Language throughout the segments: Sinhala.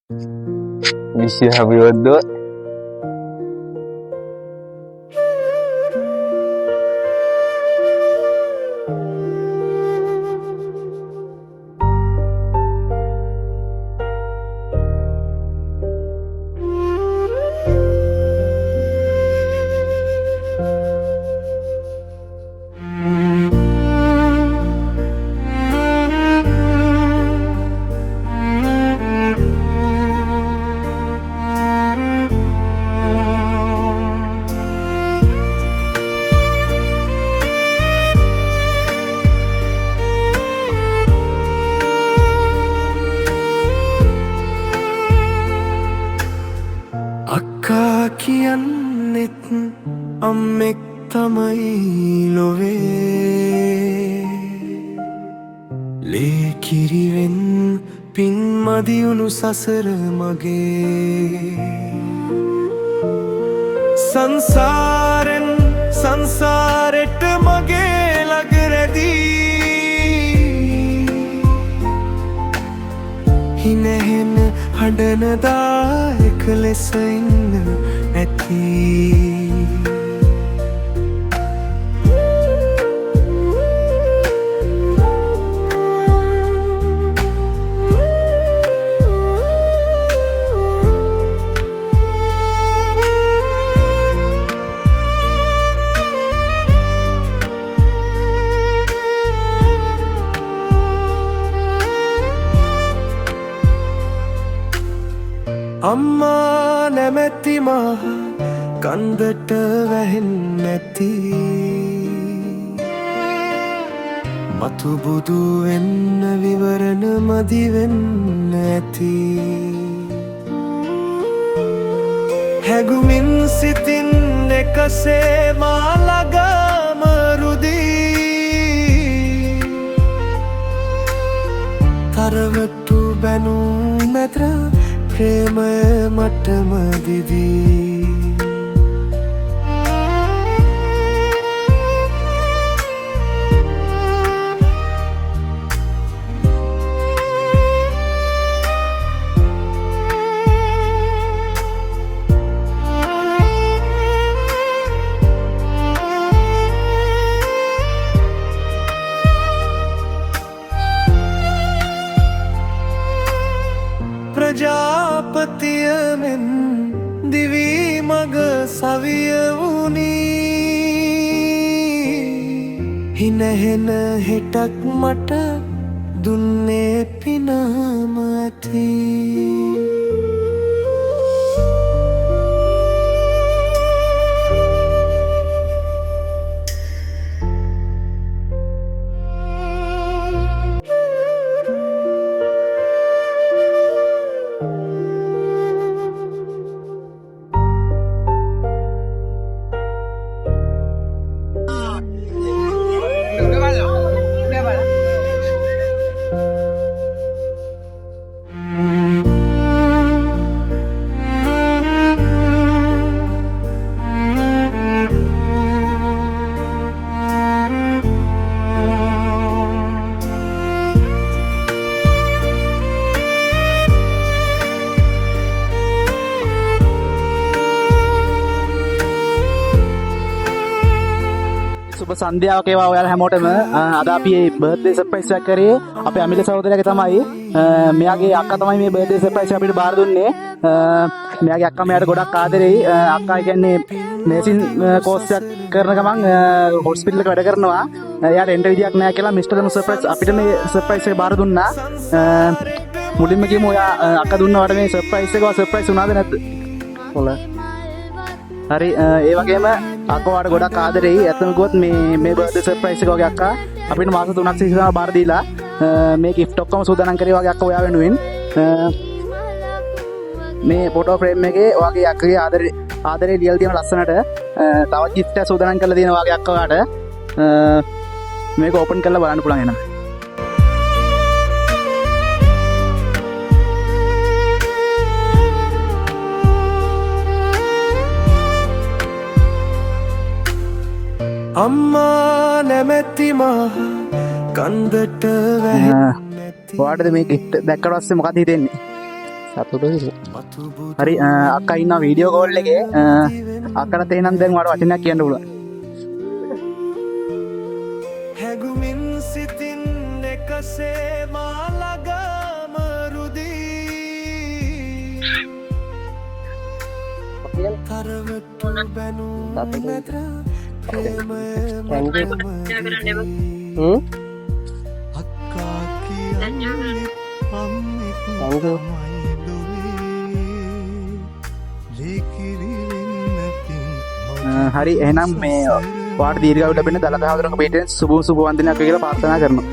Wish you happy birthday. අක්කා කියන්නෙත් අම්මෙක් තමයි ලොවේ ලේකිරිවෙන් පින් මදියුණු සසර මගේ සංසාරෙන් සංසාරෙට මගේ ලගරැදී හිනහෙන හඬනදා එක ලෙස ඉන්න ඇති අම්මා නැමැති මහ කන්දට වැහෙන්නැති මතු බුදු වෙන්න විවරණ මදි වෙන්න ඇති හැගුමින් සිතින් එකසේ මා ළඟම රුදී තරවටු බැනූ මැද්‍ර ප්‍රේමය මටම දිදී ප්‍රජාපතිය මෙන් දිවී මග සවිය වුණී හිනහෙන හෙටක් මට දුන්නේ පිනම ඇති සුබ සන්ධ්‍යාවක් ඒවා ඔයාලා හැමෝටම අද අපි මේ බර්ත්ඩේ සර්ප්‍රයිස් එකක් කරේ අපේ අමිල සහෝදරයාගේ තමයි මෙයාගේ අක්කා තමයි මේ බර්ත්ඩේ සර්ප්‍රයිස් අපිට බාර දුන්නේ මෙයාගේ අක්කා මෙයාට ගොඩක් ආදරෙයි අක්කා කියන්නේ නර්සින් කෝස් එකක් කරන ගමන් හොස්පිටල් එක වැඩ කරනවා එයාට එන්න විදියක් නැහැ කියලා මිස්ටර් දනු සර්ප්‍රයිස් අපිට මේ සර්ප්‍රයිස් එක බාර දුන්නා මුලින්ම කියමු ඔයා අක්කා දුන්නාට මේ සර්ප්‍රයිස් එක සර්ප්‍රයිස් වුණාද නැද්ද හොල හරි ඒ වගේම අක්කවාට ගොඩක් ආදරෙයි ඇත්තම කිව්වොත් මේ බර්ත්ඩේ සර්ප්‍රයිස් එක වගේ අක්කා අපිට මාස 3ක් ඉස්සරහා බාර දීලා මේ gift ඔක්කොම සූදානම් කරේ වගේ අක්කා ඔයා වෙනුවෙන් මේ ෆොටෝ ෆ්‍රේම් එකේ ඔයාගේ අක්කගේ ආදරේ ලියලා තියෙන ලස්සනට තවත් gift එක සූදානම් කරලා තියෙනවා වගේ අක්කවාට මේක ඕපන් කරලා බලන්න පුළුවන් එනවා අම්මා නැමැති මහ කන්දට වැහෙන්නැති ඔයාටද මේ gift දැක්කට පස්සේ මොකද හිතෙන්නේ සතුටුයි. හරි අක්කා ඉන්න වීඩියෝ කෝල් එකේ අක්කට තේනම් දැන් මට වචනයක් කියන්න පුළුවන්. හැගුමින් සිතින් එකසේ මාලගම රුදී තරවටු බැනු නැත ප්‍රේමය අක්කා කියන්නේ අම්මෙක් තමයි දුවේ හරි එහෙනම් මේ වාට දීර්ඝව ලැබෙන දලදා හඳුනක පිටෙන් සුබ වන්දනයක් කියලා ප්‍රාර්ථනා කරනවා.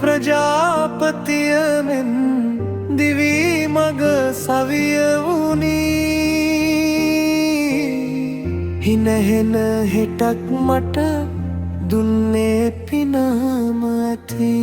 ප්‍රජාපතිය මෙන් දිවි මග සවිය වුණී හිනහෙන හෙටක් මට දුන්නේ පිනම ඇති